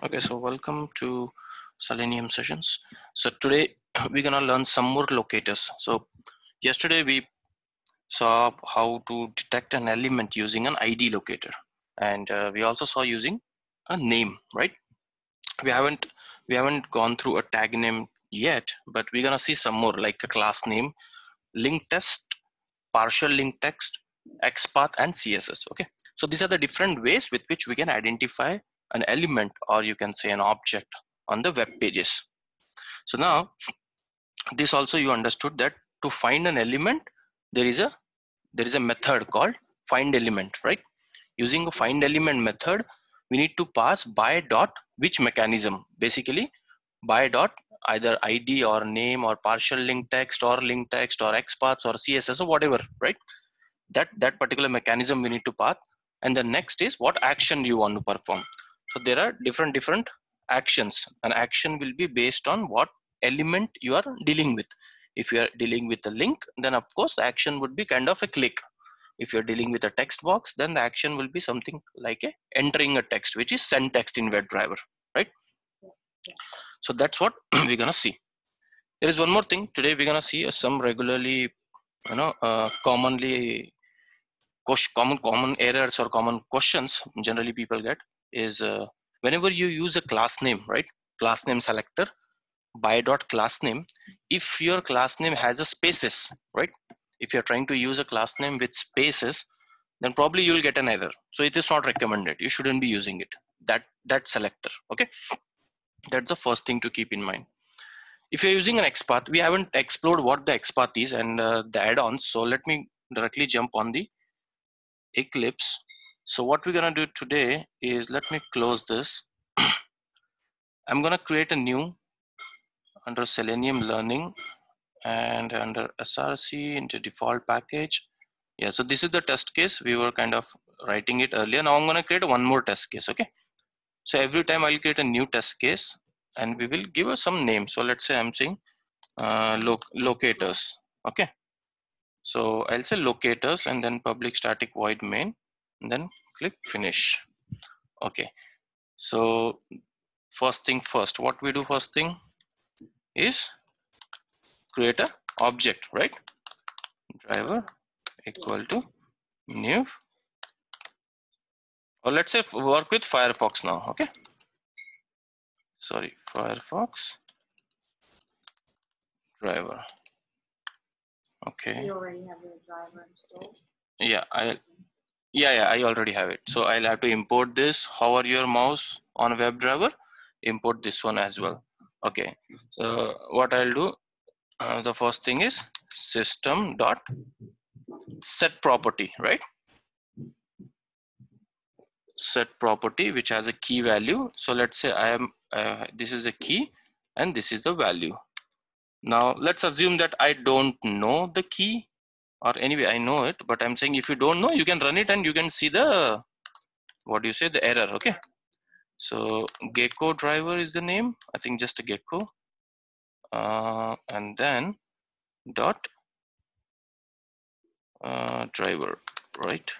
Okay, so welcome to Selenium sessions. So today we're gonna learn some more locators. So yesterday we saw how to detect an element using an ID locator, and we also saw using a name, right? We haven't we haven't gone through a tag name yet, but we're gonna see some more like a class name, link test, partial link text, XPath, and CSS. Okay, so these are the different ways with which we can identify an element, or you can say an object, on the web pages. So now this also you understood that to find an element there is a method called find element, right? Using a find element method we need to pass by dot which mechanism, basically by dot either ID or name or partial link text or XPaths or CSS or whatever, right? That particular mechanism we need to pass, and the next is what action you want to perform. So there are different actions. An action will be based on what element you are dealing with. If you are dealing with a link, then of course the action would be kind of a click. If you're dealing with a text box, then the action will be something like a entering a text, which is send text in WebDriver, right? So that's what we're gonna see. There is one more thing. Today we're gonna see some regularly, commonly common errors or common questions generally people get is whenever you use a class name, right? Class name selector by dot class name, if your class name has a spaces, right? If you're trying to use a class name with spaces, then probably you'll get an error. So it is not recommended. You shouldn't be using it. That selector. Okay, that's the first thing to keep in mind. If you're using an XPath, we haven't explored what the XPath is and the add-ons. So let me directly jump on the Eclipse. So what we're gonna do today is, let me close this. I'm gonna create a new under Selenium Learning and under SRC into default package. Yeah, so this is the test case. We were kind of writing it earlier. Now I'm gonna create one more test case, okay? So every time I'll create a new test case and we will give us some name. So let's say I'm saying locators, okay? So I'll say locators and then public static void main and then click finish. Okay, so first thing first, what we do first thing is create a object, right? Driver equal to new, or let's say work with Firefox now. Okay, sorry, Firefox driver. Okay, you already have your driver installed? yeah, I already have it. So I'll have to import this. Hover your mouse on WebDriver, import this one as well. Okay, so what I'll do, the first thing is system dot set property, right? Set property which has a key value. So let's say I am this is a key and this is the value. Now let's assume that I don't know the key, or anyway I know it, but I'm saying if you don't know, you can run it and you can see the, what do you say, the error. Okay, so gecko driver is the name, I think just a gecko, and then dot driver, right?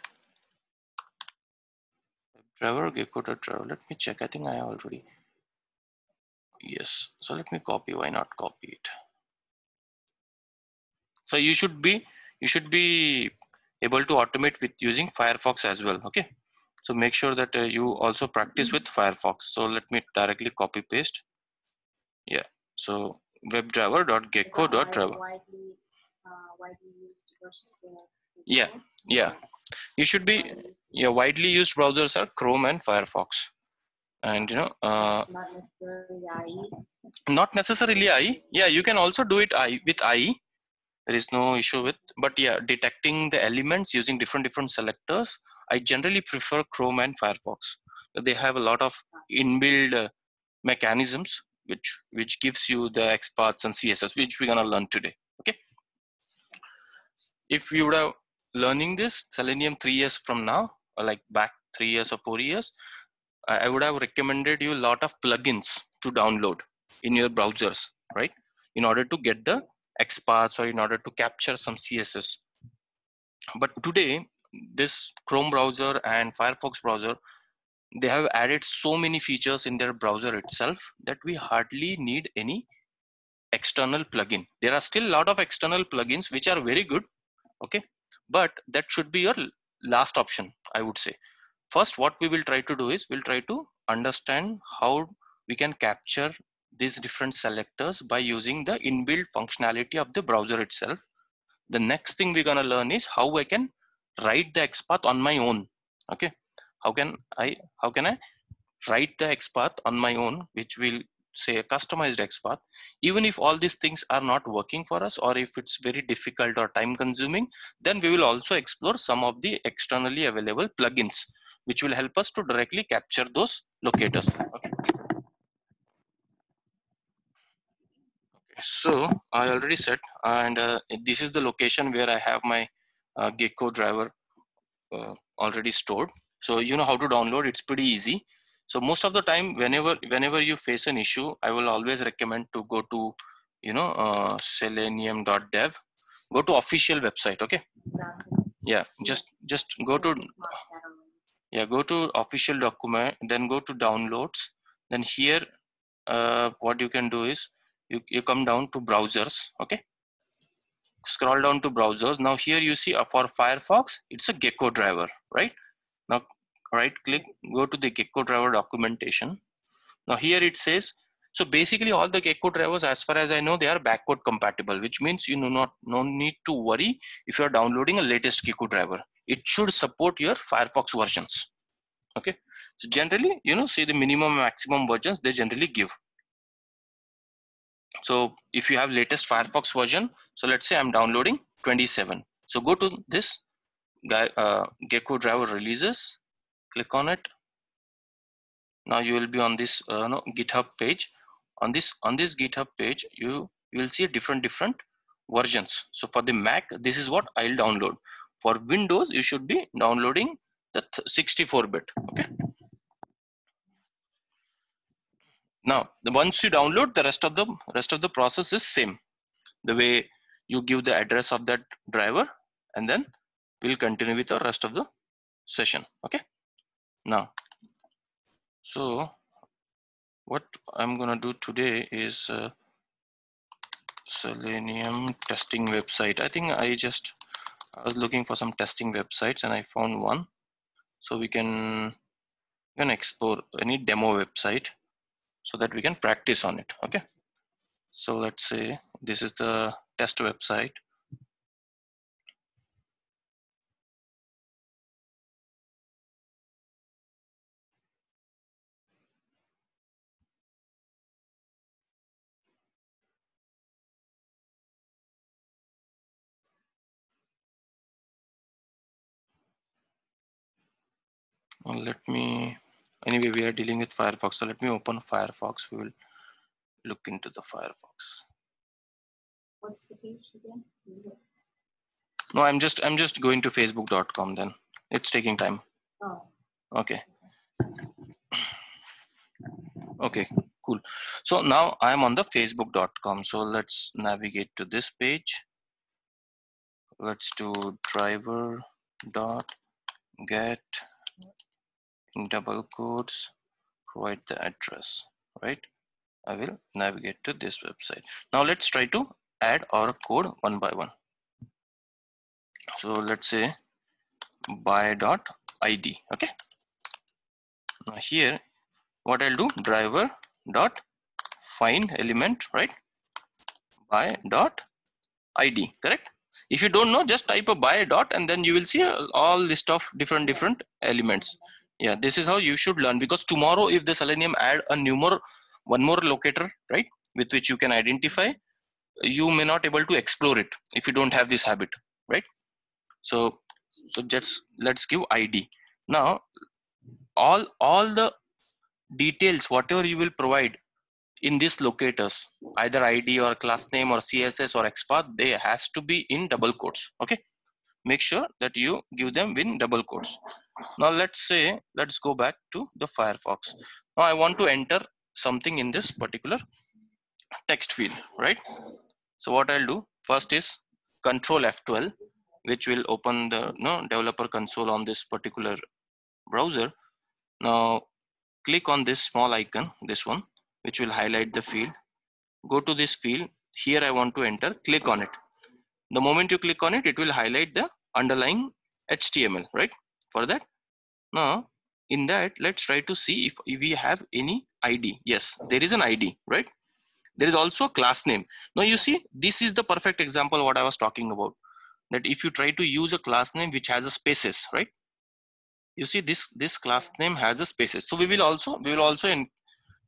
Driver gecko dot driver. Let me check. I think I already, yes. So let me copy. Why not copy it? So you should be able to automate with using Firefox as well. Okay, so make sure that you also practice with Firefox. So let me directly copy paste. Yeah, so webdriver.gecko.driver. Widely used versus yeah, you should be, yeah, widely used browsers are Chrome and Firefox, and not necessarily IE. Yeah, you can also do it with IE. There is no issue with, but yeah, detecting the elements using different selectors, I generally prefer Chrome and Firefox. They have a lot of inbuilt mechanisms which gives you the XPaths and CSS, which we're gonna learn today. Okay, if you would have learning this Selenium 3 years from now, or like back 3 years or 4 years, I would have recommended you a lot of plugins to download in your browsers, right? In order to get the XPaths or in order to capture some CSS. But today, this Chrome browser and Firefox browser, they have added so many features in their browser itself that we hardly need any external plugin. There are still a lot of external plugins which are very good, okay, but that should be your last option, I would say. First, what we will try to do is we'll try to understand how we can capture these different selectors by using the inbuilt functionality of the browser itself. The next thing we're gonna learn is how I can write the XPath on my own. Okay, how can I write the XPath on my own, which will say a customized XPath. Even if all these things are not working for us, or if it's very difficult or time consuming, then we will also explore some of the externally available plugins, which will help us to directly capture those locators. Okay. So I already said, and this is the location where I have my Gecko driver already stored. So you know how to download, it's pretty easy. So most of the time, whenever you face an issue, I will always recommend to go to, you know, selenium.dev, go to official website. Okay. Yeah, just go to, yeah, go to official document, then go to downloads. Then here, what you can do is you come down to browsers. Okay, scroll down to browsers. Now here you see for Firefox, it's a Gecko driver, right? Now right click, go to the Gecko driver documentation. Now here it says, so basically all the Gecko drivers, as far as I know, they are backward compatible, which means you no need to worry if you are downloading a latest Gecko driver. It should support your Firefox versions. Okay, so generally, you know, see the minimum and maximum versions they generally give. So if you have latest Firefox version, so let's say I'm downloading 27. So go to this Gecko driver releases, click on it. Now you will be on this GitHub page. On this GitHub page, you will see different versions. So for the Mac, this is what I'll download. For Windows, you should be downloading the 64-bit. Okay. Now, once you download, the rest of the process is same. The way you give the address of that driver, and then we'll continue with the rest of the session. Okay. Now, so what I'm gonna do today is Selenium testing website. I think I was looking for some testing websites and I found one. So we can explore any demo website so that we can practice on it. Okay. So let's say this is the test website. Anyway, we are dealing with Firefox. So let me open Firefox. We will look into the Firefox. What's the page again? No, I'm just going to facebook.com then. It's taking time. Oh. Okay. Okay, cool. So now I'm on the facebook.com. So let's navigate to this page. Let's do driver.get in double quotes, provide the address, right? I will navigate to this website. Now let's try to add our code one by one. So let's say buy.id. Okay. Now here, what I'll do, driver dot find element, right? Buy.id, correct? If you don't know, just type a buy dot and then you will see all list of different elements. Yeah, this is how you should learn, because tomorrow if the Selenium add one more locator, right, with which you can identify, you may not able to explore it if you don't have this habit, right? So just let's give ID. Now all the details, whatever you will provide in these locators, either ID or class name or CSS or XPath, they has to be in double quotes. Okay, make sure that you give them in double quotes. Now let's go back to the Firefox. Now I want to enter something in this particular text field, right? So what I'll do first is Control F12, which will open the developer console on this particular browser. Now click on this small icon, this one, which will highlight the field. Go to this field. Here I want to enter, click on it. The moment you click on it, it will highlight the underlying HTML, right? For that, now in that, let's try to see if we have any ID. Yes, there is an ID, right? There is also a class name. Now you see, this is the perfect example what I was talking about. That if you try to use a class name which has a spaces, right? You see this class name has a spaces. So we will also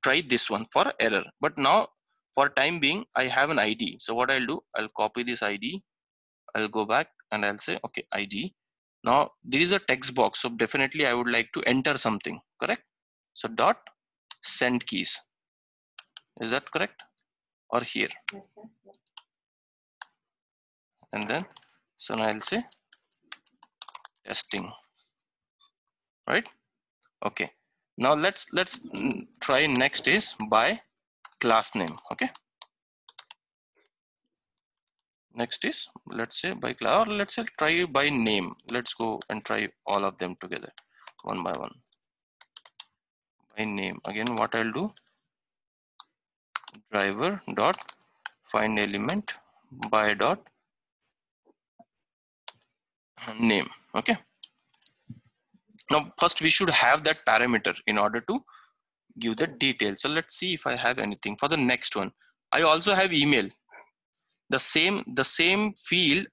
try this one for error. But now for time being, I have an ID. So what I'll do, I'll copy this ID. I'll go back and I'll say, okay, ID. Now there is a text box. So definitely I would like to enter something, correct? So dot send keys. Is that correct? Or here? Yes, sir. Yes. And then, so now I'll say testing, right? Okay. Now let's try next is by class name. Okay. Next is, let's say by class, or let's say try by name. Let's go and try all of them together one by one. By name, again what I'll do, driver dot find element by dot name. Okay. Now first we should have that parameter in order to give the details. So let's see if I have anything for the next one. I also have email. The same field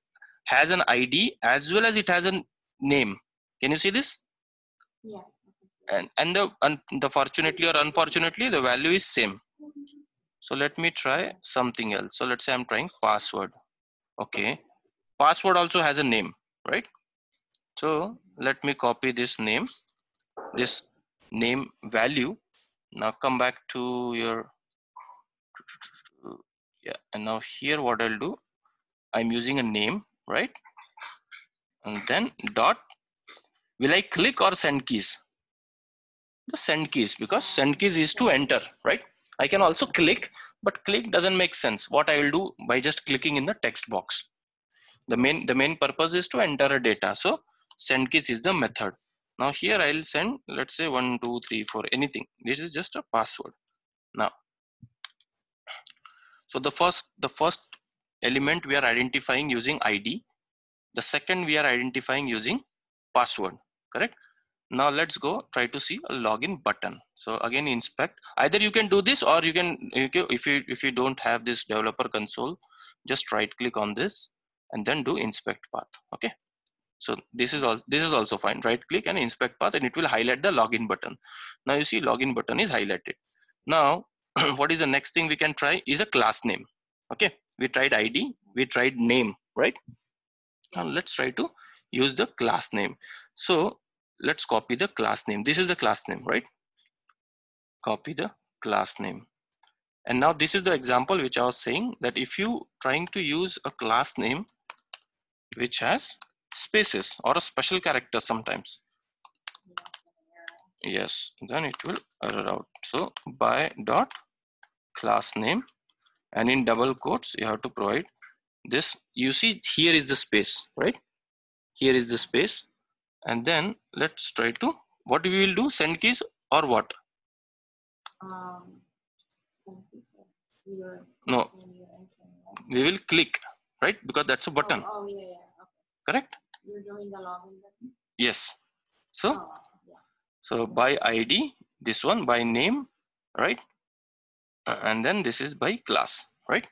has an ID as well as it has a name. Can you see this? Yeah. And the fortunately or unfortunately the value is same. So let me try something else. So let's say I'm trying password. Okay, password also has a name, right? So let me copy this name value. Now come back to your, yeah, and now here what I'll do, I'm using a name, right? And then dot, will I click or send keys? The send keys, because send keys is to enter, right? I can also click, but click doesn't make sense. What I will do by just clicking in the text box. The main purpose is to enter a data. So send keys is the method. Now here I'll send, let's say 1 2 3 4 anything. This is just a password. Now, so the first element we are identifying using ID. The second we are identifying using password, correct? Now let's go try to see a login button. So again, inspect. Either you can do this, or you can if you don't have this developer console, just right click on this and then do inspect path. Okay. So this is also fine. Right click and inspect path, and it will highlight the login button. Now you see login button is highlighted. Now what is the next thing we can try is a class name. Okay, we tried ID, we tried name, right? Now let's try to use the class name. So let's copy the class name. This is the class name, right? Copy the class name. And now this is the example which I was saying, that if you trying to use a class name which has spaces or a special character sometimes, yes, then it will error out. So by dot class name, and in double quotes you have to provide this. You see here is the space, right? Here is the space. And then let's try to, what we will do, send keys or what? Send keys. You're No, entering, right? we will click, right? Because that's a button. Oh yeah, yeah. Okay. Correct? You're doing the login button? Yes. So, Yeah. so by ID, this one by name, right? And then this is by class, right?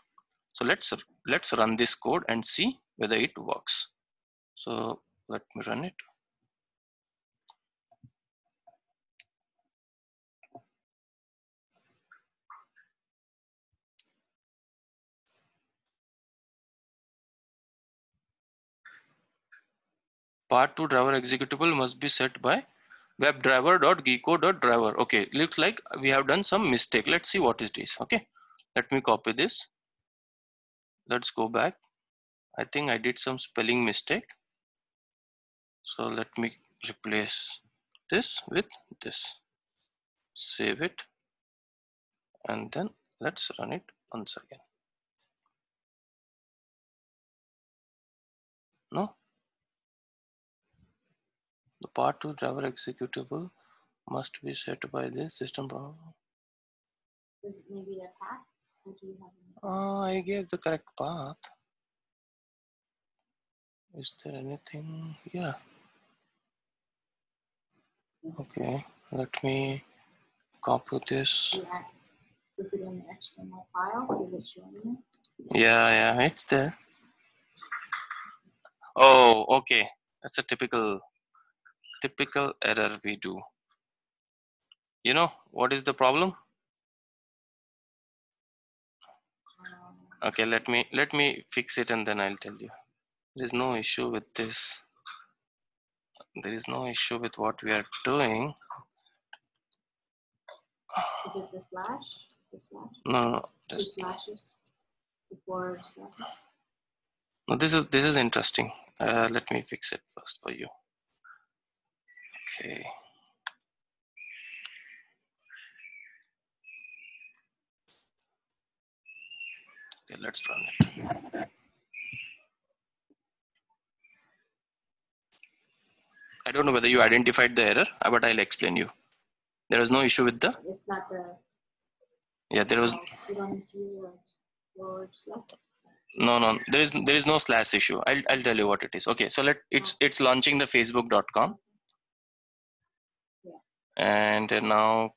So let's run this code and see whether it works. So let me run it. Part 2 driver executable must be set by webdriver.geeko.driver. Okay, looks like we have done some mistake. Let's see what it is. Okay, let me copy this. Let's go back. I think I did some spelling mistake. So let me replace this with this. Save it. And then let's run it once again. No, the part 2 driver executable must be set by this system problem. Is it maybe the path? Or do you have any? I gave the correct path. Is there anything? Yeah. Okay, let me copy this. Is it in the HTML file? Is it showing it? Yeah, it's there. Oh, okay. That's a typical error we do. You know what is the problem? Okay, let me fix it and then I'll tell you. There is no issue with this. There is no issue with what we are doing. Is it the slash? The slash? No, Two slashes before slash? no. This is interesting. Let me fix it first for you. Okay. Okay, let's run it. I don't know whether you identified the error, but I'll explain you. There was no issue with the. It's not the. Yeah, there was. You don't need to use forward slash. No. There is no slash issue. I'll tell you what it is. Okay, so it's launching the facebook.com. Yeah. And now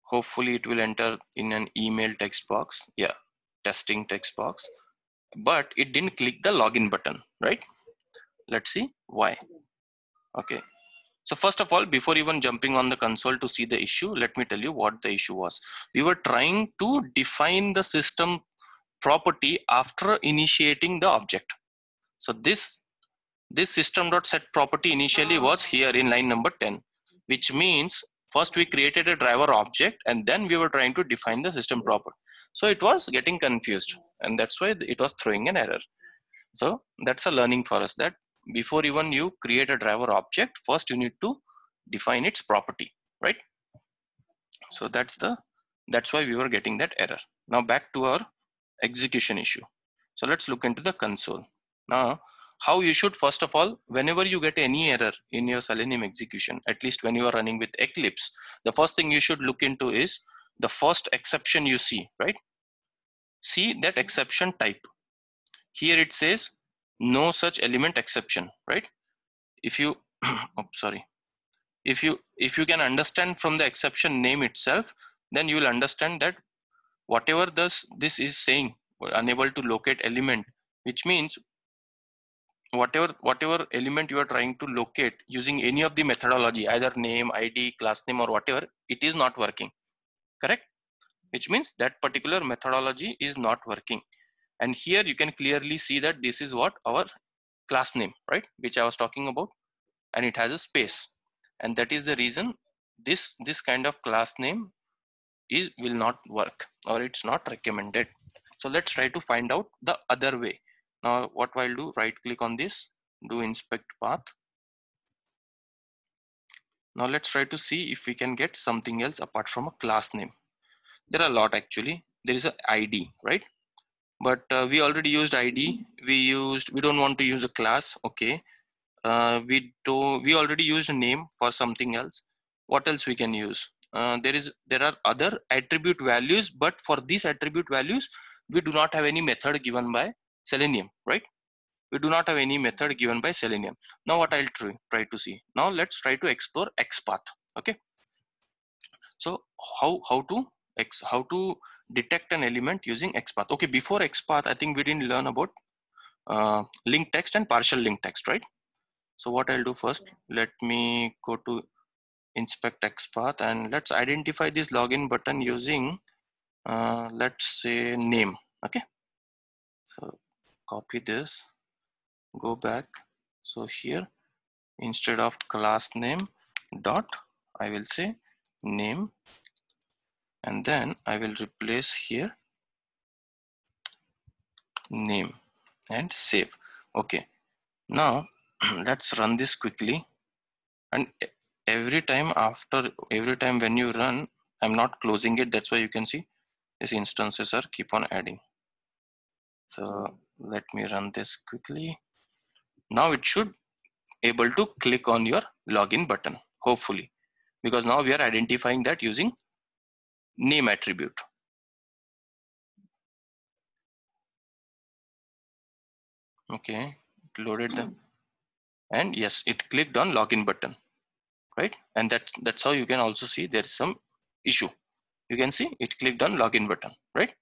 hopefully it will enter in an email text box. Yeah, testing text box. But it didn't click the login button, right? Let's see why. Okay. So first of all, before even jumping on the console to see the issue, let me tell you what the issue was. We were trying to define the system property after initiating the object. So this system.set property initially was here in line number 10, which means first we created a driver object and then we were trying to define the system property. So it was getting confused and that's why it was throwing an error. So that's a learning for us, that before even you create a driver object, first you need to define its property, right? So that's why we were getting that error. Now back to our execution issue. So let's look into the console. Now, how you should, first of all, whenever you get any error in your Selenium execution, at least when you are running with Eclipse, the first thing you should look into is the first exception you see, right? See that exception type. Here it says no such element exception, right? If you if you can understand from the exception name itself, then you will understand that whatever this is saying, unable to locate element, which means whatever element you are trying to locate using any of the methodology, either name, ID, class name, or whatever, it is not working, correct? Which means that particular methodology is not working. And here you can clearly see that this is what our class name, right, which I was talking about, and it has a space, and that is the reason this kind of class name will not work, or it's not recommended. So let's try to find out the other way. Now what I'll do, right click on this, do inspect path. Now let's try to see if we can get something else apart from a class name. There are a lot actually. There is an ID, right? But we already used ID. We don't want to use a class. Okay. We already used a name for something else. What else we can use? There are other attribute values, but for these attribute values, we do not have any method given by Selenium, right? We do not have any method given by Selenium. Now what I'll try to see. Now let's try to explore XPath. Okay. So how to detect an element using XPath. Okay, before XPath, I think we didn't learn about linked text and partial linked text, right? So what I'll do first, let me go to inspect XPath and let's identify this login button using let's say name. Okay, so copy this, go back. So here instead of class name dot, I will say name, and then I will replace here name and save. Okay, now let's run this quickly, and every time when you run, I'm not closing it, that's why you can see these instances are keep on adding. So let me run this quickly. Now it should able to click on your login button, hopefully, because now we are identifying that using name attribute. Okay, it loaded them, and yes, it clicked on login button, right? And that's how you can also see there is some issue. You can see it clicked on login button, right?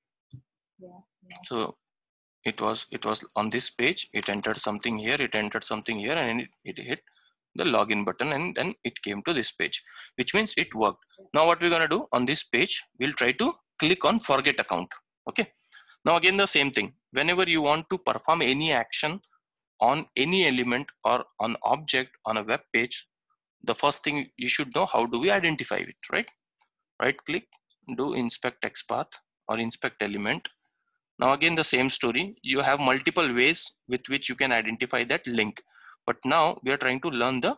Yeah. So it was on this page, it entered something here, it entered something here, and it hit the login button, and then it came to this page, which means it worked. Now what we're going to do on this page, we'll try to click on forget account. Okay, now again the same thing. Whenever you want to perform any action on any element or on object on a web page, the first thing you should know, how do we identify it, right? Right click, do inspect text path or inspect element. Now again the same story, you have multiple ways with which you can identify that link, but now we are trying to learn the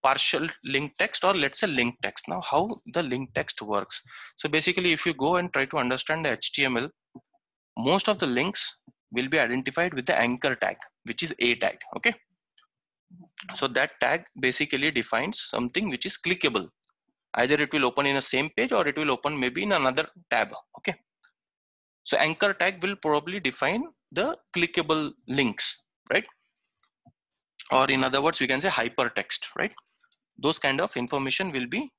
partial link text, or let's say link text. Now how the link text works. So basically if you go and try to understand the HTML, most of the links will be identified with the anchor tag, which is a tag. Okay, so that tag basically defines something which is clickable. Either it will open in a same page or it will open maybe in another tab. Okay, so anchor tag will probably define the clickable links, right? Or in other words, we can say hypertext, right? Those kind of information will be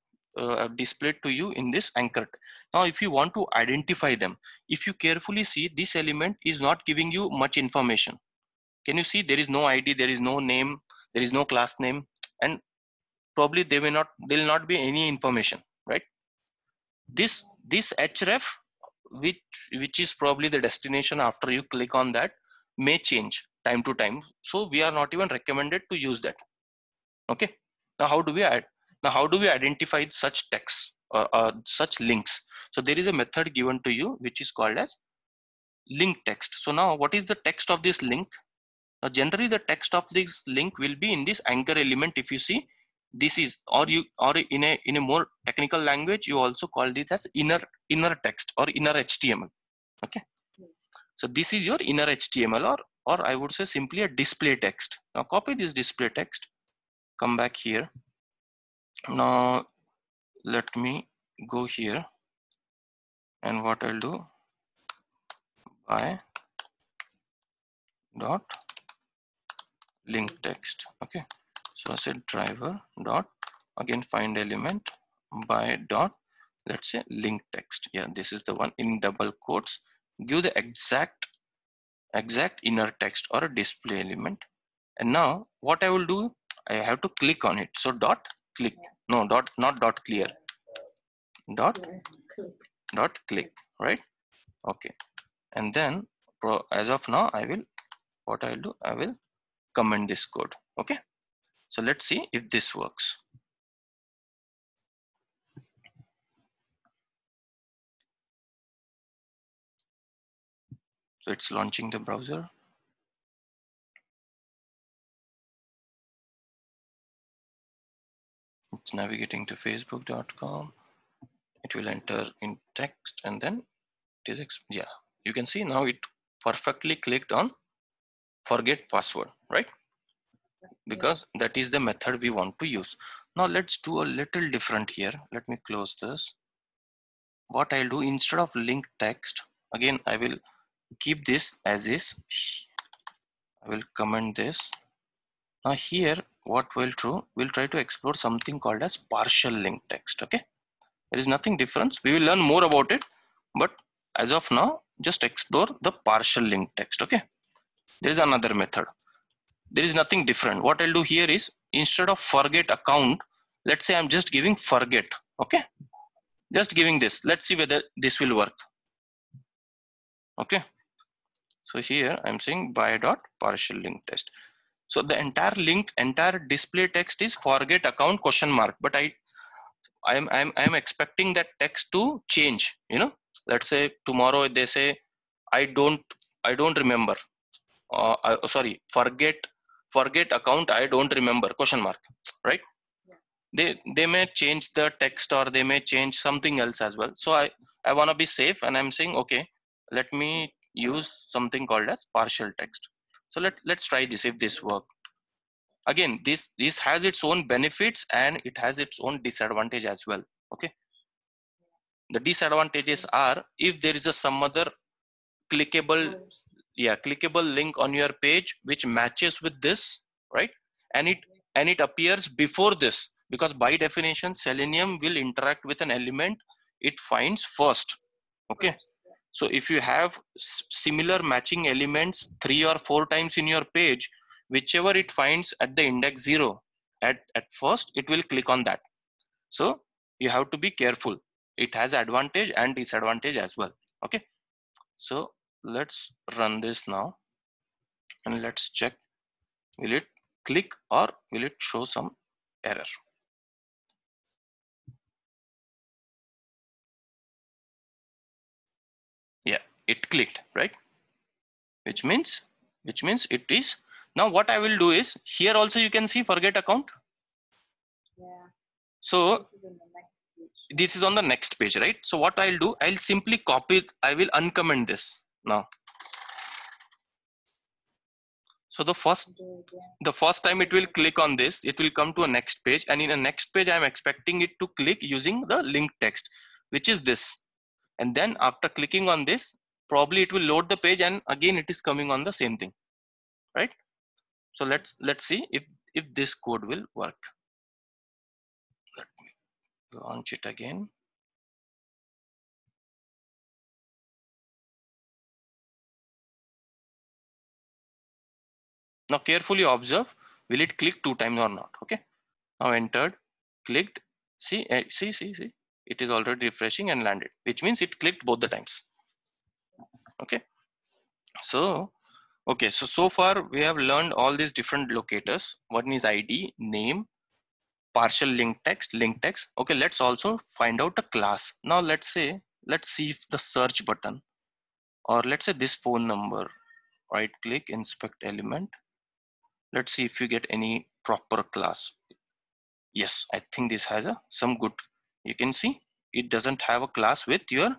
displayed to you in this anchor. Now if you want to identify them, if you carefully see, this element is not giving you much information. Can you see there is no ID, there is no name, there is no class name, and probably there will not be any information, right? This href, which is probably the destination after you click on that, may change time to time, so we are not even recommended to use that. Okay, now how do we identify such text, such links? So there is a method given to you which is called as link text. So now what is the text of this link? Now generally the text of this link will be in this anchor element. If you see, this is, or in a more technical language, you also called it as inner text or inner HTML. Okay, so this is your inner HTML, or I would say simply a display text. Now copy this display text, come back here. Now let me go here, and what I'll do, by dot link text. Okay, so I said driver dot, again find element, by dot, let's say link text. Yeah, this is the one, in double quotes, give the exact inner text or a display element. And now what I will do, I have to click on it. So dot click, no, dot, not dot clear, dot click, right? Okay, and then as of now I will, what I'll do, I will comment this code. Okay, so let's see if this works. So it's launching the browser. It's navigating to facebook.com. It will enter in text, and then it is, yeah, you can see now it perfectly clicked on forget password, right? Because that is the method we want to use. Now let's do a little different here. Let me close this. What I'll do, instead of link text, again I will keep this as is. I will comment this. Now here what we'll do, we'll try to explore something called as partial link text. Okay, there is nothing different, we will learn more about it, but as of now just explore the partial link text. Okay, there is another method, there is nothing different. What I'll do here is, instead of forget account, let's say I'm just giving forget. Okay, just giving this, let's see whether this will work. Okay, so here I'm saying by dot partial link text. So the entire display text is forget account question mark, but I'm expecting that text to change. You know, let's say tomorrow they say I don't remember. Sorry, forget account, I don't remember question mark, right? They may change the text, or they may change something else as well. So I want to be safe, and I'm saying, okay, let me use something called as partial text. So let's try this, if this work. again, this has its own benefits and it has its own disadvantage as well. Okay. The disadvantages are if there is some other clickable, clickable link on your page which matches with this, right? And it appears before this, because by definition Selenium will interact with an element it finds first. Okay. So if you have similar matching elements 3 or 4 times in your page, whichever it finds at the index 0 at first, it will click on that. So you have to be careful. It has advantage and disadvantage as well. Okay. So let's run this now and let's check, will it click or will it show some error? Yeah, it clicked, right? Which means it is. Now what I will do is, here also you can see forget account. Yeah. So this is on the next page, right? So what I'll do, I'll simply copy it. I will uncomment this now. So the first time it will click on this, it will come to a next page, and in the next page I'm expecting it to click using the link text, which is this. And then after clicking on this, probably it will load the page and again it is coming on the same thing, right? So let's see if this code will work. Let me launch it again. Now carefully observe, will it click 2 times or not? Okay. Now entered, clicked, see, see, it is already refreshing and landed, which means it clicked both the times. Okay. So, okay, so far we have learned all these different locators. One is ID, name, partial link text. Okay, let's also find out a class. Now let's see if the search button, or let's say this phone number, right click, inspect element. Let's see if you get any proper class. Yes, I think this has some good. You can see it doesn't have a class with your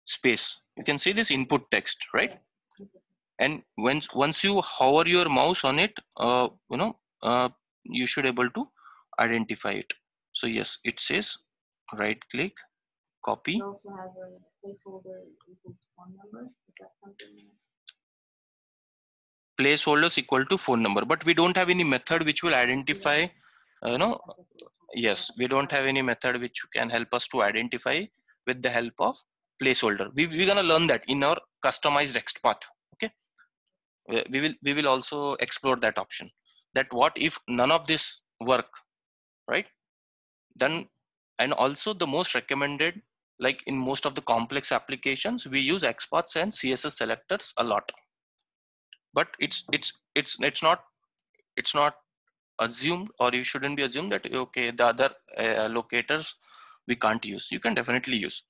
space. You can see this input text, right? And once you hover your mouse on it, you should able to identify it. So yes, it says right click, copy. It also has a placeholder equals phone number. Is that something? Placeholders equal to phone number, but we don't have any method which will identify, yes, we don't have any method which can help us to identify with the help of placeholder. We're gonna learn that in our customized XPath. Okay, we will also explore that option, that what if none of this work, right? Then, and also the most recommended, like in most of the complex applications, we use XPaths and CSS selectors a lot, but it's not assumed, or you shouldn't be assumed that okay, the other locators we can't use. You can definitely use.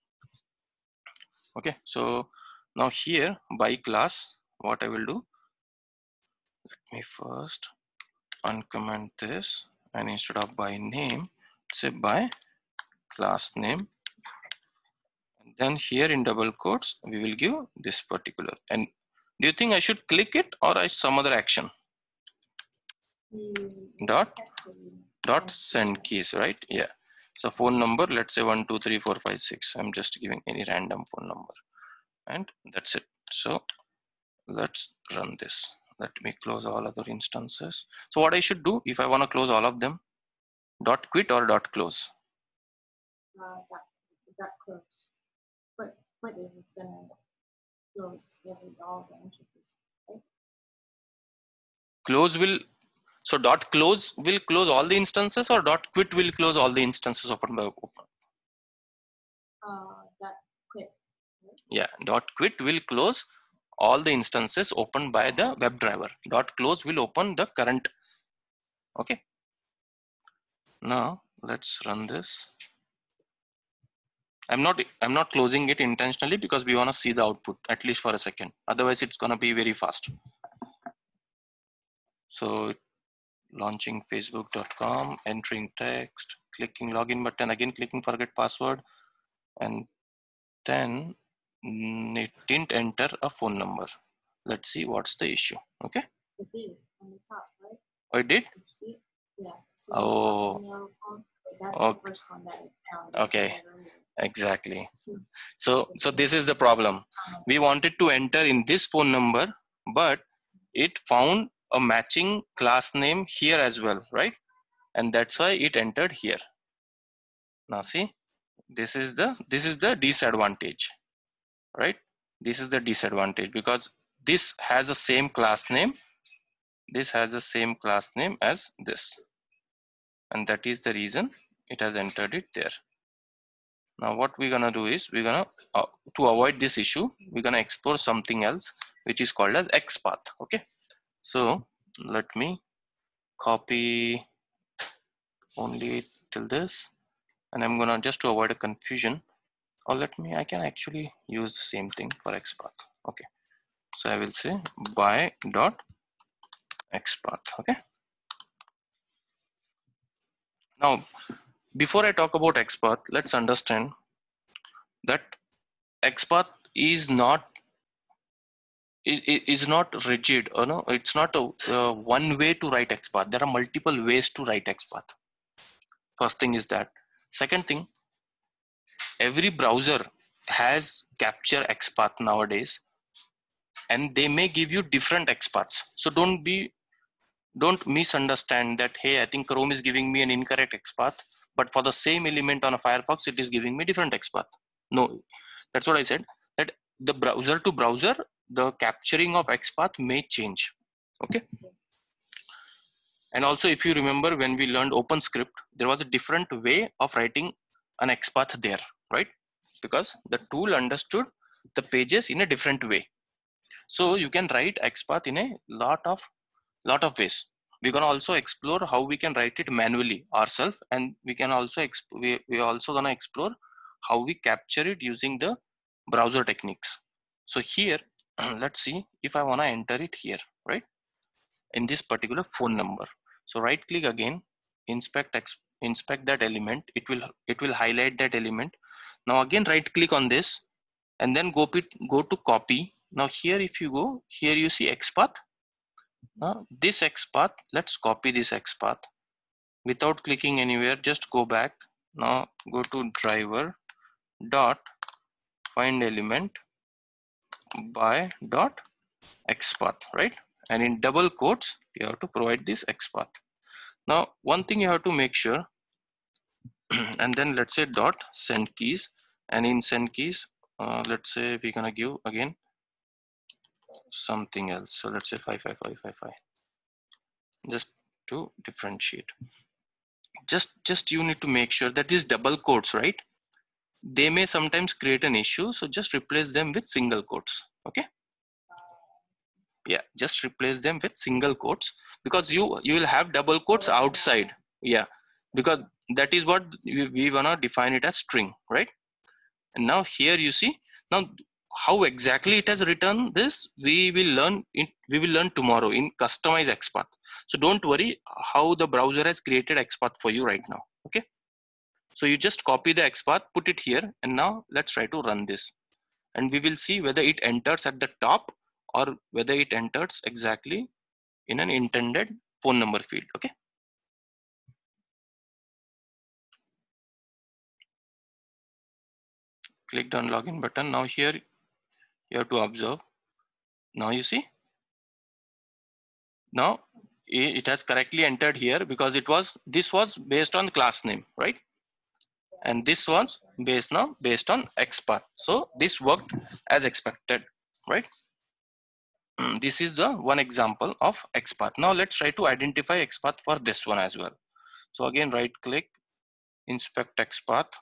Okay, so now here by class, what I will do, let me first uncomment this, and instead of by name, say by class name, and then here in double quotes we will give this particular. And do you think I should click it or some other action? Dot send keys, right? Yeah. So phone number, let's say 1 2 3 4 5 6. I'm just giving any random phone number, and that's it. So let's run this. Let me close all other instances. So what I should do if I want to close all of them, dot quit or dot close? Dot close. But is it's gonna close all the entries, right? Close will, so dot close will close all the instances, or dot quit will close all the instances open by open? Dot quit. Right? Yeah, dot quit will close all the instances opened by the WebDriver. Dot close will open the current. Okay. Now let's run this. I'm not closing it intentionally because we want to see the output at least for a second. Otherwise, it's gonna be very fast. So launching facebook.com, entering text, clicking login button, again clicking forget password, and then it didn't enter a phone number. Let's see what's the issue. Okay. It is on the top, right? Oh, it did? See? Yeah. So Oh, email phone, that's okay. the first one that I found. Okay, exactly. So, So this is the problem. We wanted to enter in this phone number, but it found a matching class name here as well, right? And that's why it entered here. Now see, this is the disadvantage, right? This is the disadvantage because this has the same class name. This has the same class name as this, and that is the reason it has entered it there. Now what we're gonna do is we're gonna to avoid this issue, we're gonna explore something else which is called as XPath. Okay, so let me copy only till this, and I'm gonna, just to avoid a confusion, or I can actually use the same thing for XPath. Okay, so I will say by dot XPath. Okay, now before I talk about XPath, let's understand that XPath is not rigid, or no, it's not a one way to write XPath. There are multiple ways to write XPath. First thing is that. Second thing, every browser has capture XPath nowadays, and they may give you different XPaths. So don't misunderstand that, hey, I think Chrome is giving me an incorrect XPath, but for the same element on a Firefox, it is giving me different XPath. No, that's what I said, that the browser to browser, the capturing of XPath may change. Okay. And also, if you remember, when we learned OpenScript, there was a different way of writing an XPath there, right? Because the tool understood the pages in a different way. So you can write XPath in a lot of ways. We're gonna also explore how we can write it manually ourselves, and we can also we also gonna explore how we capture it using the browser techniques. So here, let's see if I wanna enter it here, right? In this particular phone number. So right click again, inspect that element. It will highlight that element. Now again right click on this, and then go to copy. Now here, if you go here, you see XPath. This XPath, let's copy this XPath without clicking anywhere. Just go back. Now go to driver dot find element by dot XPath, right? And in double quotes, you have to provide this XPath. Now, one thing you have to make sure, and then let's say dot send keys, and in send keys, let's say we're gonna give again something else. So let's say 55555, just to differentiate. Just you need to make sure that these double quotes, right? They may sometimes create an issue, so just replace them with single quotes. Okay. Yeah, just replace them with single quotes, because you will have double quotes outside. Yeah, because that is what we wanna define it as string, right? And now here you see, now how exactly it has written this, we will learn tomorrow in customize XPath. So don't worry how the browser has created XPath for you right now. Okay, so you just copy the XPath, put it here, and now let's try to run this, and we will see whether it enters at the top or whether it enters exactly in an intended phone number field. Okay, clicked on login button. Now here you have to observe. Now you see, now it has correctly entered here, because this was based on class name, right? And this was based on XPath. So this worked as expected, right? This is the one example of XPath. Now let's try to identify XPath for this one as well. So again, right click, inspect XPath.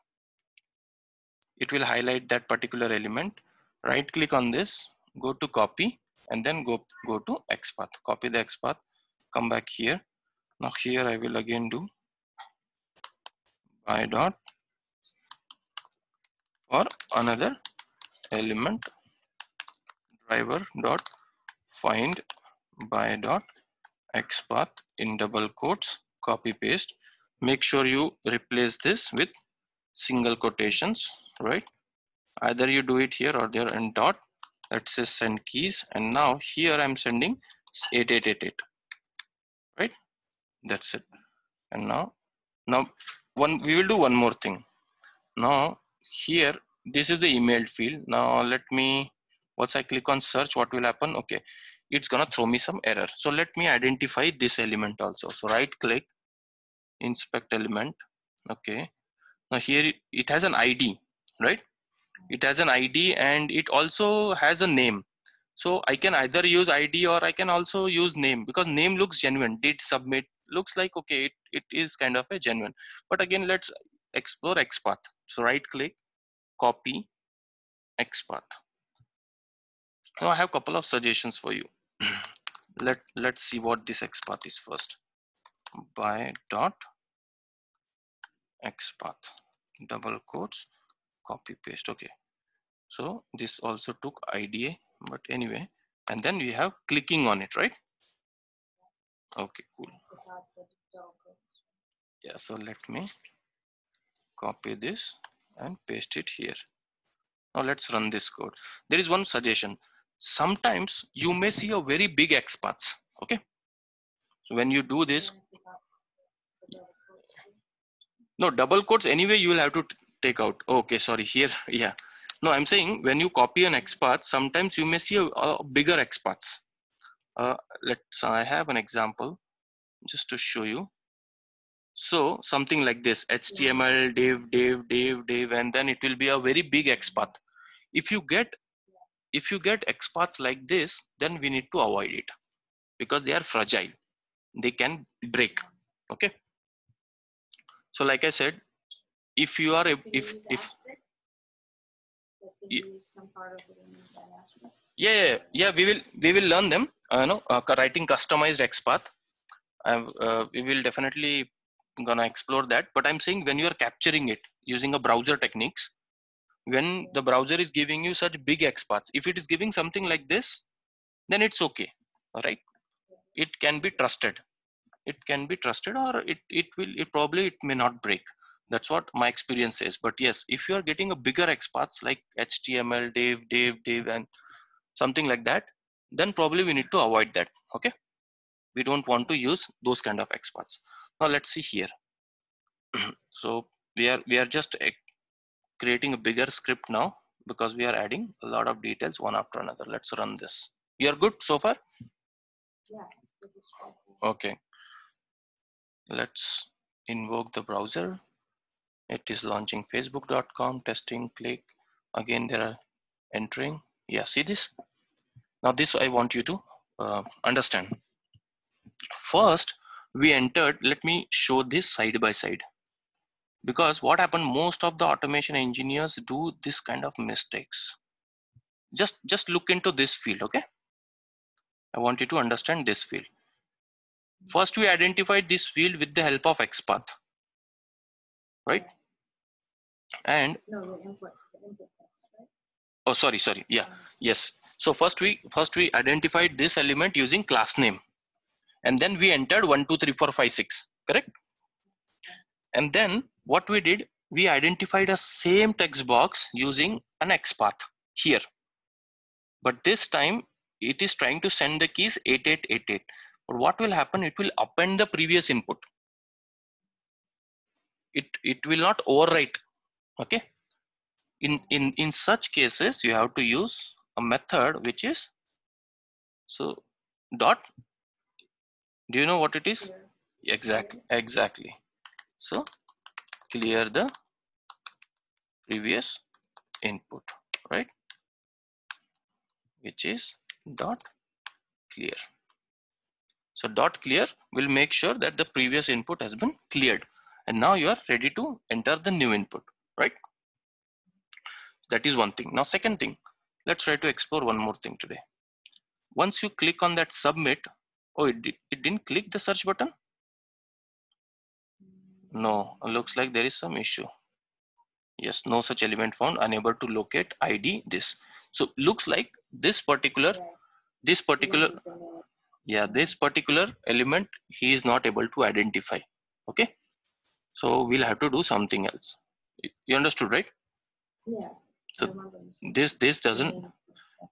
It will highlight that particular element. Right click on this, go to copy, and then go to XPath. Copy the XPath, come back here. Now here I will again do by dot for another element, driver dot find by dot XPath in double quotes, copy paste. Make sure you replace this with single quotations, right? Either you do it here or there, and dot, let's say send keys, and now here I'm sending 8888, right? That's it. And now we will do one more thing. Now here, this is the emailed field. Now let me, once I click on search, what will happen? Okay, it's gonna throw me some error. So let me identify this element also. So right click, inspect element. Okay, now here it has an ID, right? It has an ID and it also has a name. So I can either use ID or I can also use name, because name looks genuine. Did submit looks like, okay, it is kind of a genuine. But again, let's explore XPath. So right click, copy XPath. Now I have a couple of suggestions for you. Let's see what this XPath is first. By dot XPath, double quotes, copy paste. Okay, so this also took IDA, but anyway, and then we have clicking on it, right? Okay, cool. Yeah, so let me copy this and paste it here. Now let's run this code. There is one suggestion. Sometimes you may see a very big XPaths. Okay, so when you do this, no double quotes anyway, you will have to take out. Okay, sorry, here, yeah. No, I'm saying when you copy an XPath, sometimes you may see a bigger XPaths. I have an example just to show you. So something like this, HTML, div, and then it will be a very big XPath. If you get XPaths like this, then we need to avoid it because they are fragile. They can break. Okay. So like I said, if you are yeah, we will learn them. Writing customized XPath. We will definitely gonna explore that. But I'm saying when you are capturing it using a browser techniques, when the browser is giving you such big XPaths, if it is giving something like this, then it's okay. All right, it can be trusted. It can be trusted, or it may not break. That's what my experience is. But yes, if you are getting a bigger XPaths like HTML, div, and something like that, then probably we need to avoid that. Okay, we don't want to use those kind of XPaths. Now let's see here. So we are just creating a bigger script now because we are adding a lot of details one after another. Let's run this. You're good so far? Yeah. Okay. Let's invoke the browser. It is launching facebook.com, testing, click. Again, there are entering. Yeah, see this? Now this I want you to understand. First, we entered, let me show this side by side. Because what happened, most of the automation engineers do this kind of mistakes. Just look into this field, okay? I want you to understand this field. First, we identified this field with the help of XPath, right? And no, the input text, right? oh, sorry, yeah, yes. So first we identified this element using class name, and then we entered 1 2 3 4 5 6, correct? And then what we did, we identified a same text box using an XPath here, but this time it is trying to send the keys 8888. But what will happen, it will append the previous input. It will not overwrite. Okay, in such cases you have to use a method which is, so dot, do you know what it is? Exactly. So clear the previous input, right? Which is dot clear. So dot clear will make sure that the previous input has been cleared, and now you are ready to enter the new input, right? That is one thing. Now second thing, let's try to explore one more thing today. Once you click on that submit, oh, it didn't click the search button. No, looks like there is some issue. Yes, no such element found, unable to locate ID this. So looks like this particular element he is not able to identify. Okay, so we'll have to do something else. You understood, right? Yeah. So this doesn't,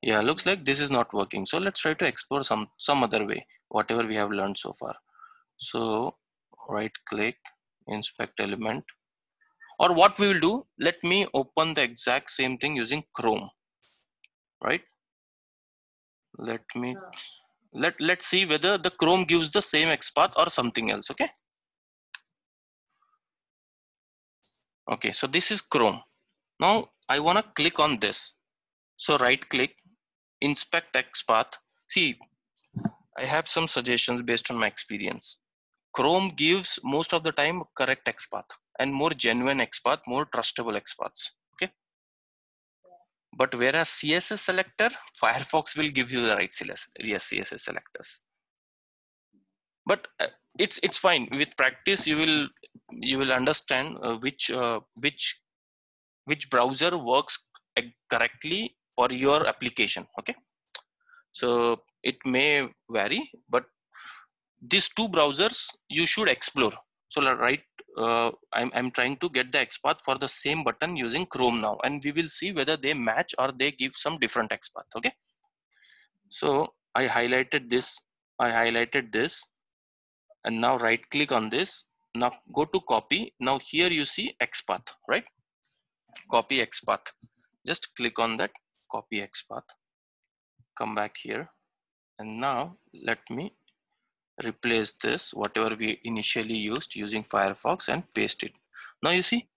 yeah, looks like this is not working. So let's try to explore some other way, whatever we have learned so far. So right click, inspect element, or what we will do, let me open the exact same thing using Chrome, right? Let me, let's see whether the Chrome gives the same XPath or something else, okay? Okay, so this is Chrome. Now I wanna click on this. So right click, inspect XPath. See, I have some suggestions based on my experience. Chrome gives most of the time correct XPath and more genuine XPath, more trustable XPaths. Okay. But whereas CSS selector, Firefox will give you the right CSS selectors. But it's fine. With practice, you will understand which browser works correctly for your application. Okay. So it may vary, but these two browsers you should explore. So right, I'm trying to get the XPath for the same button using Chrome now, and we will see whether they match or they give some different XPath. Okay. So I highlighted this, and now right click on this. Now go to copy. Now here you see XPath, right? Copy XPath. Just click on that, copy XPath. Come back here, and now let me replace this whatever we initially used using Firefox and paste it. Now you see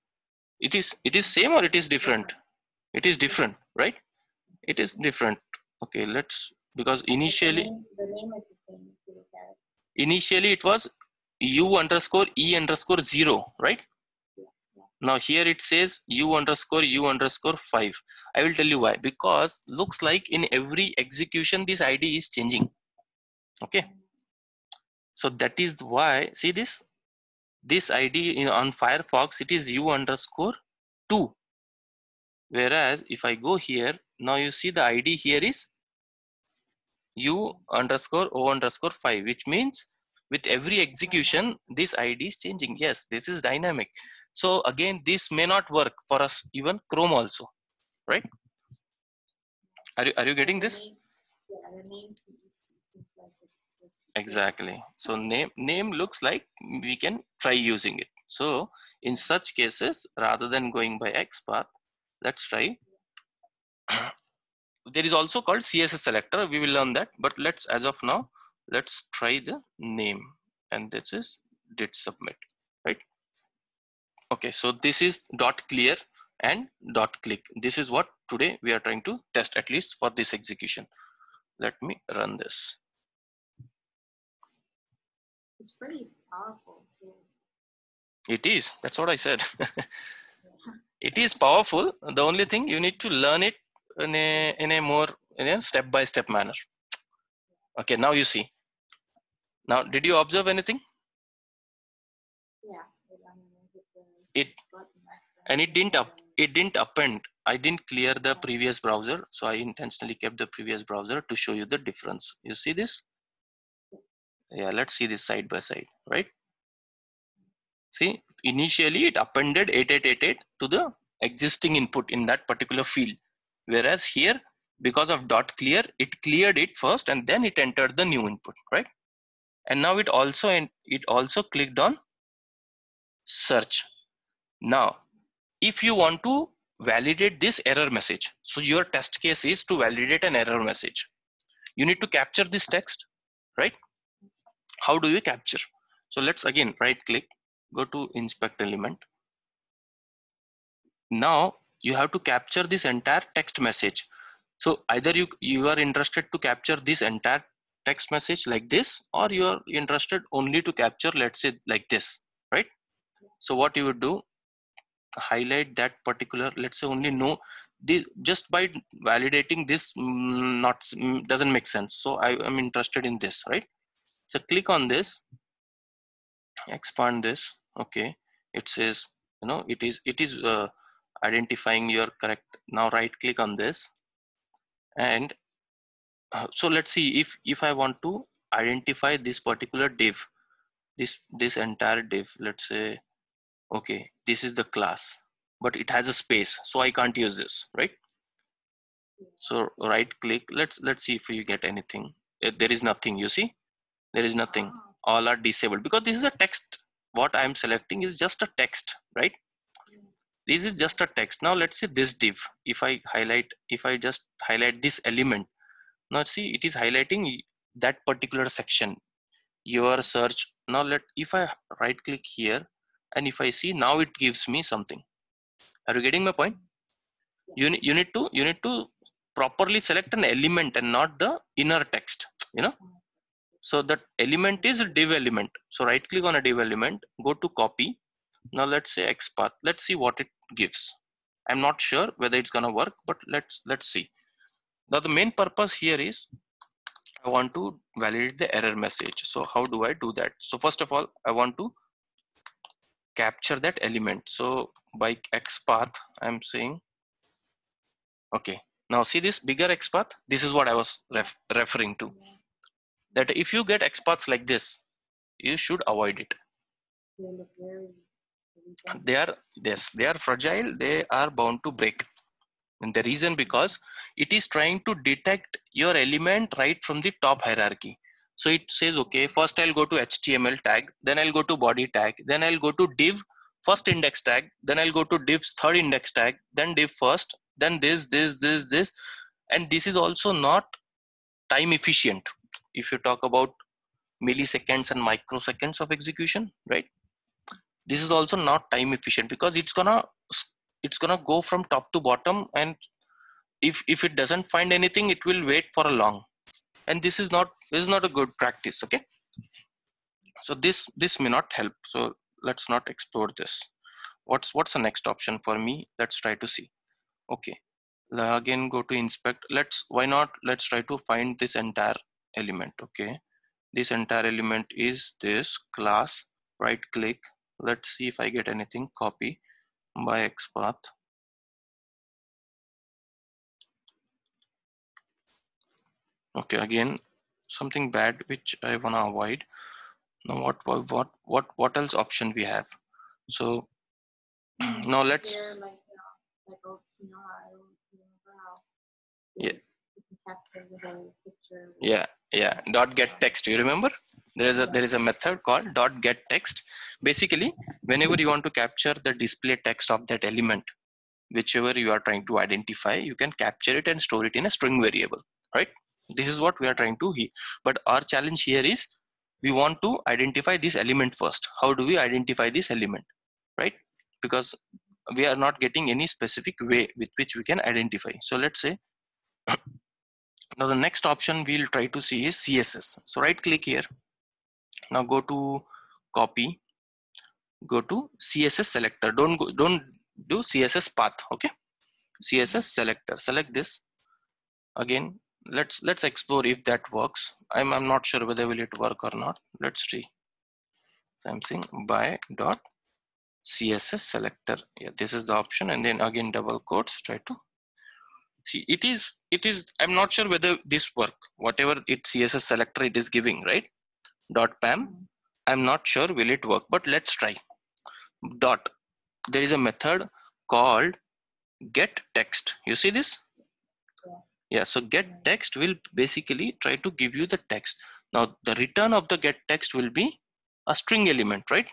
it is same or it is different. It is different, right? It is different. Okay, let's, because initially the name is the same if you look at it. initially it was u_e_0, right? Now here it says u_u_5. I will tell you why. Because looks like in every execution this ID is changing. Okay, so that is why, see this ID on Firefox, it is u_2. Whereas if I go here, now you see the ID here is u_o_5, which means with every execution, this ID is changing. Yes, this is dynamic. So again, this may not work for us, even Chrome also, right? Are you getting this? Yeah, the name seems like it's Exactly. So name looks like we can try using it. So in such cases, rather than going by XPath, let's try. There is also called CSS selector. We will learn that, but let's, as of now, let's try the name, and this is did submit, right? Okay, so this is .clear and .click. This is what today we are trying to test, at least for this execution. Let me run this. It's pretty powerful too. It is, that's what I said. It is powerful. The only thing, you need to learn it in a more step-by-step manner. Okay, now you see. Now, did you observe anything? Yeah. And it didn't append. I didn't clear the previous browser, so I intentionally kept the previous browser to show you the difference. You see this? Yeah, let's see this side by side, right? See, initially it appended 8888 to the existing input in that particular field, whereas here, because of .clear, it cleared it first and then it entered the new input, right? And now it also clicked on search. Now, if you want to validate this error message, so your test case is to validate an error message, you need to capture this text, right? How do you capture? So let's again right click, go to inspect element. Now you have to capture this entire text message. So either you are interested to capture this entire text message like this, or you are interested only to capture, let's say, like this, right? So what you would do, highlight that particular, let's say, only no, this just by validating this doesn't make sense. So I am interested in this, right? So click on this, expand this. Okay, it says, it is identifying your correct. Now right click on this, and so let's see if I want to identify this particular div, this entire div, let's say, okay, this is the class, but it has a space, so I can't use this, right? So right click, let's see if you get anything. There is nothing, you see, there is nothing. all are disabled because this is a text. What I'm selecting is just a text, right? This is just a text. Now let's see this div. If I just highlight this element, now see it is highlighting that particular section, your search. Now if I right click here and if I see, now it gives me something. Are you getting my point? You need to properly select an element and not the inner text, you know. So that element is div element. So right click on a div element, go to copy. Now let's say XPath. Let's see what it gives. I'm not sure whether it's gonna work, but let's see. Now the main purpose here is I want to validate the error message. So how do I do that? So first of all, I want to capture that element. So by XPath, I'm saying, okay, now see this bigger XPath. This is what I was referring to. That if you get XPaths like this, you should avoid it. They are fragile. They are bound to break. And the reason because it is trying to detect your element right from the top hierarchy. So it says, okay, first I'll go to HTML tag, then I'll go to body tag, then I'll go to div first index tag, then I'll go to div's third index tag, then div first, then this, and this is also not time efficient. If you talk about milliseconds and microseconds of execution, right? This is also not time efficient because it's gonna go from top to bottom, and if it doesn't find anything, it will wait for a long, and this is not a good practice. Okay, so this may not help. So let's not explore this. What's the next option for me? Let's try to see. Okay, again go to inspect. Let's try to find this entire element. Okay, this entire element is this class. Right click, let's see if I get anything. Copy by XPath. Okay, again something bad which I wanna avoid. Now what else option we have? So now let's yeah dot get text. You remember there is a method called dot get text. Basically, whenever you want to capture the display text of that element, whichever you are trying to identify, you can capture it and store it in a string variable, right? This is what we are trying to hear. But our challenge here is we want to identify this element first. How do we identify this element, right? Because we are not getting any specific way with which we can identify. So let's say now the next option we'll try to see is CSS. So right click here. Now go to copy, go to CSS selector. Don't do CSS path. Okay, CSS selector. Select this. Again, let's explore if that works. I'm not sure whether will it work or not. Let's see. Something by dot CSS selector. Yeah, this is the option, and then again double quotes. Try to see. It is. I'm not sure whether this work. Whatever it CSS selector it is giving, right? Dot pam. I'm not sure will it work, but let's try. Dot. There is a method called get text. You see this? Yeah, so get text will basically try to give you the text. Now the return of the get text will be a string element, right?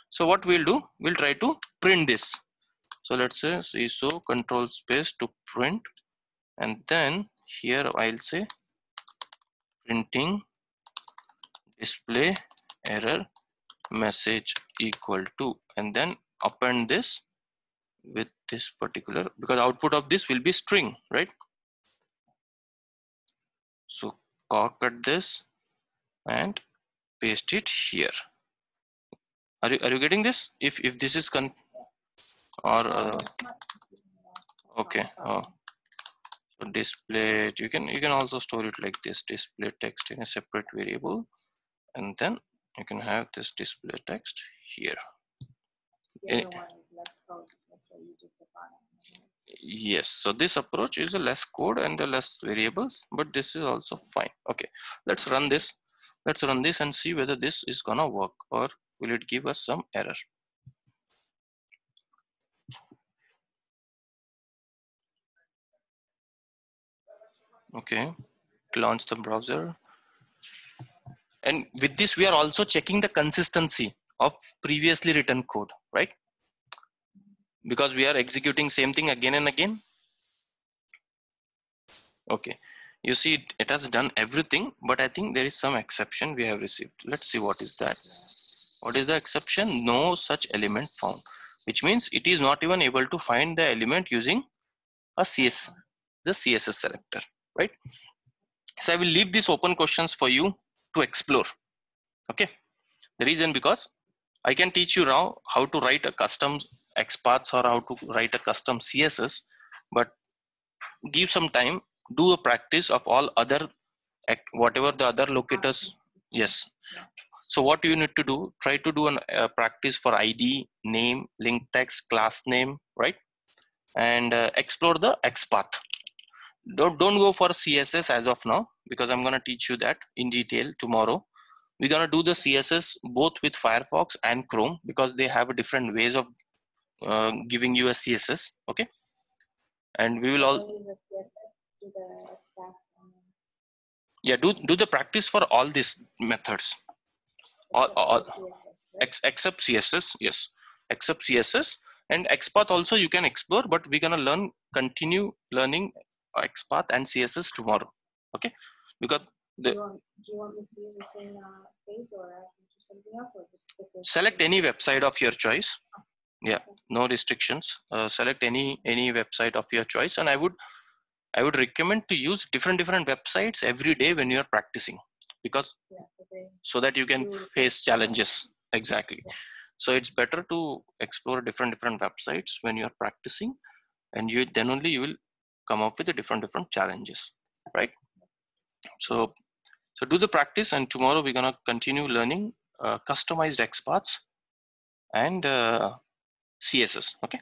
So what we'll do, we'll try to print this. So let's say CISO control space to print, and then here I'll say printing display error message equal to, and then append this with this particular, because output of this will be string, right? So cut this and paste it here. Are you getting this? If this is okay. Oh, so display, you can also store it like this, display text in a separate variable, and then you can have this display text here. Yes, so this approach is a less code and the less variables, but this is also fine. Okay, let's run this. Let's run this and see whether this is gonna work or will it give us some error. Okay, launch the browser. And with this, we are also checking the consistency of previously written code, right? Because we are executing same thing again and again. Okay, you see it has done everything, but I think there is some exception we have received. Let's see what is that. What is the exception? No such element found, which means it is not even able to find the element using a CS, the CSS selector, right? So I will leave these open questions for you to explore. Okay, the reason because I can teach you now how to write a custom XPaths or how to write a custom CSS, but give some time, do a practice of all other, whatever the other locators. Yes. So what you need to do, try to do a practice for ID, name, link text, class name, right? And explore the XPath. Don't go for CSS as of now, because I'm going to teach you that in detail tomorrow. We're going to do the CSS both with Firefox and Chrome, because they have different ways of giving you a CSS. Okay, and we will all do the practice for all these methods, except CSS. Yes, except CSS. And XPath also you can explore, but we're going to continue learning XPath and CSS tomorrow. Okay, because do you want me to use the same page, or I can do something else, or just select any website of your choice. Yeah, no restrictions. Select any website of your choice, and I would recommend to use different websites every day when you are practicing, because so that you can face challenges. Exactly. So it's better to explore different websites when you are practicing, and then only you will come up with the different challenges, right? So do the practice, and tomorrow we're gonna continue learning customized XPaths and CSS. Okay.